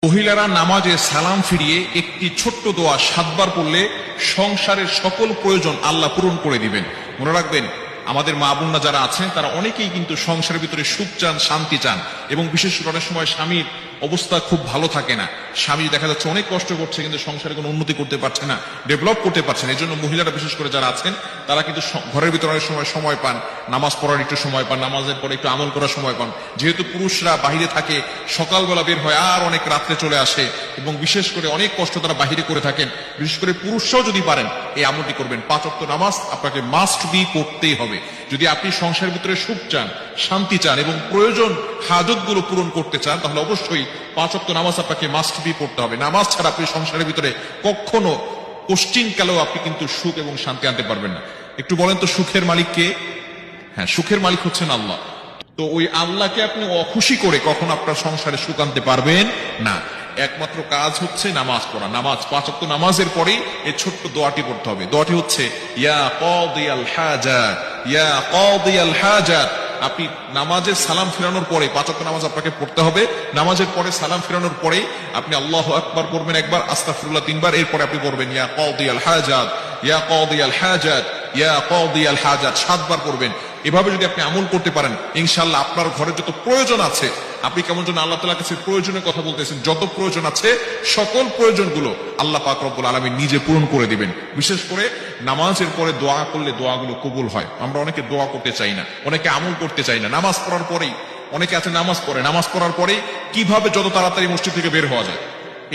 মহিলারা নামাজে সালাম ফিরিয়ে একটি ছোট্ট দোয়া 7 বার পড়লে সংসারের সকল প্রয়োজন আল্লাহ পূরণ করে দিবেন। মনে রাখবেন, আমাদের মা বোনরা যারা আছেন তারা অনেকেই কিন্তু সংসারের ভিতরে সুখ চান, শান্তি চান, এবং বিশেষ করে অনেক সময় স্বামীর অবস্থা খুব ভালো থাকে না। স্বামী দেখা যাচ্ছে অনেক কষ্ট করছে, কিন্তু সংসারে কোনো উন্নতি করতে পারছে না, ডেভেলপ করতে পারছে না। এই জন্য মহিলারা বিশেষ করে যারা আছেন তারা কিন্তু ঘরের ভিতরে অনেক সময় পান, নামাজ পড়ার একটু সময় পান, নামাজের পরে একটু আমল করার সময় পান। যেহেতু পুরুষরা বাহিরে থাকে, সকালবেলা বের হয় আর অনেক রাত্রে চলে আসে, এবং বিশেষ করে অনেক কষ্ট তারা বাহিরে করে থাকেন। বিশেষ করে পুরুষরাও যদি পারেন এই আমলটি করবেন। 5 ওয়াক্ত নামাজ আপনাকে মাস্ট বি পড়তেই হবে। যদি আপনি সংসারের ভিতরে সুখ চান, শান্তি চান এবং প্রয়োজন হাজত গুলো পূরণ করতে চান, তাহলে অবশ্যই 5 ওয়াক্ত নামাজ আপনাকে মাস্ট বি পড়তে হবে। নামাজ ছাড়া আপনি সংসারের ভিতরে কখনো কোশ্চিনকালেও আপনি কিন্তু সুখ এবং শান্তি আনতে পারবেন না। একটু বলেন তো, সুখের মালিক কে? হ্যাঁ, সুখের মালিক হচ্ছেন আল্লাহ। তো ওই আল্লাহকে আপনি অখুশি করে কখন আপনার সংসারে সুখ আনতে পারবেন না। একমাত্র কাজ হচ্ছে নামাজ পড়া। নামাজ 5 ওয়াক্ত নামাজের পরেই এই ছোট্ট দোয়াটি পড়তে হবে। দোয়াটি হচ্ছে ইয়া কাদিয়াল হাজাত, ইয়া কাদিয়াল হাজাত। আপনি নামাজে সালাম ফিরানোর পরে 5 ওয়াক্ত নামাজ আপনাকে পড়তে হবে। নামাজের পরে সালাম ফিরানোর পরেই আপনি আল্লাহু আকবার পড়বেন একবার, আস্তাগফিরুল্লাহ 3 বার, এরপরে আপনি পড়বেন ইয়া কাদিয়াল হাজাত, ইয়া কাদিয়াল হাজাত, ইয়া কাদিয়াল হাজাত 7 বার পড়বেন। এভাবে যদি আপনি আমল করতে পারেন, ইনশাআল্লাহ আপনার ঘরে যত প্রয়োজন আছে, আপনি কেমন যেন আল্লাহ তাআলার কাছে প্রয়োজনের কথা বলতেছেন, যত প্রয়োজন আছে সকল প্রয়োজনগুলো আল্লাহ পাক রব্বুল আলামিন নিজে পূরণ করে দিবেন। বিশেষ করে নামাজের পরে দোয়া করলে দোয়াগুলো কবুল হয়। আমরা অনেকে দোয়া করতে চাই না, অনেকে আমল করতে চাই না। নামাজ পড়ার পরেই অনেকে আছে নামাজ পড়ে, নামাজ পড়ার পরেই কিভাবে যত তাড়াতাড়ি মসজিদ থেকে বের হওয়া যায়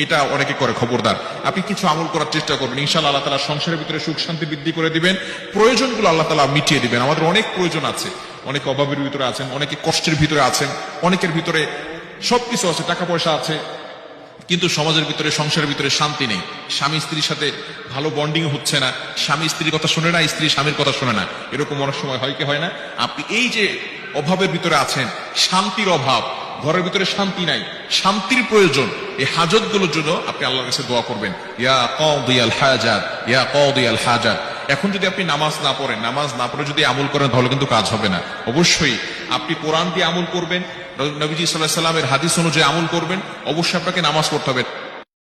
এটা অনেকে করে। খবরদার, আপনি কিছু আমল করার চেষ্টা করবেন, ইনশাআল্লাহ আল্লাহ তাআলা সংসারের ভিতরে সুখ শান্তি বৃদ্ধি করে দিবেন, প্রয়োজনগুলো আল্লাহ তাআলা মিটিয়ে দিবেন। আমাদের অনেক প্রয়োজন আছে, অনেকে অভাবের ভিতরে আছেন, অনেকে কষ্টের ভিতরে আছেন, অনেকের ভিতরে সবকিছু আছে, টাকা পয়সা আছে, কিন্তু সমাজের ভিতরে, সংসারের ভিতরে শান্তি নেই। স্বামী স্ত্রীর সাথে ভালো বন্ডিং হচ্ছে না, স্বামী স্ত্রীর কথা শোনে না, স্ত্রী স্বামীর কথা শোনে না। এরকম অনেক সময় হয় কি হয় না? আপনি এই যে অভাবের ভিতরে আছেন, শান্তির অভাব, ঘরের ভিতরে শান্তি নাই, শান্তির প্রয়োজন, এই হাজত গুলোর জন্য আপনি আল্লাহর কাছে দোয়া করবেন, ইয়া কাদিয়াল হাজাত, ইয়া কাদিয়াল হাজাত। এখন যদি আপনি নামাজ না পড়েন, নামাজ না পড়ে যদি আমল করেন, তাহলে কিন্তু কাজ হবে না। অবশ্যই আপনি কোরআন দিয়ে আমল করবেন, নবীজি সাল্লাল্লাহু আলাইহি ওয়াসাল্লামের হাদিস অনুযায়ী আমল করবেন। অবশ্যই আপনাকে নামাজ পড়তে হবে।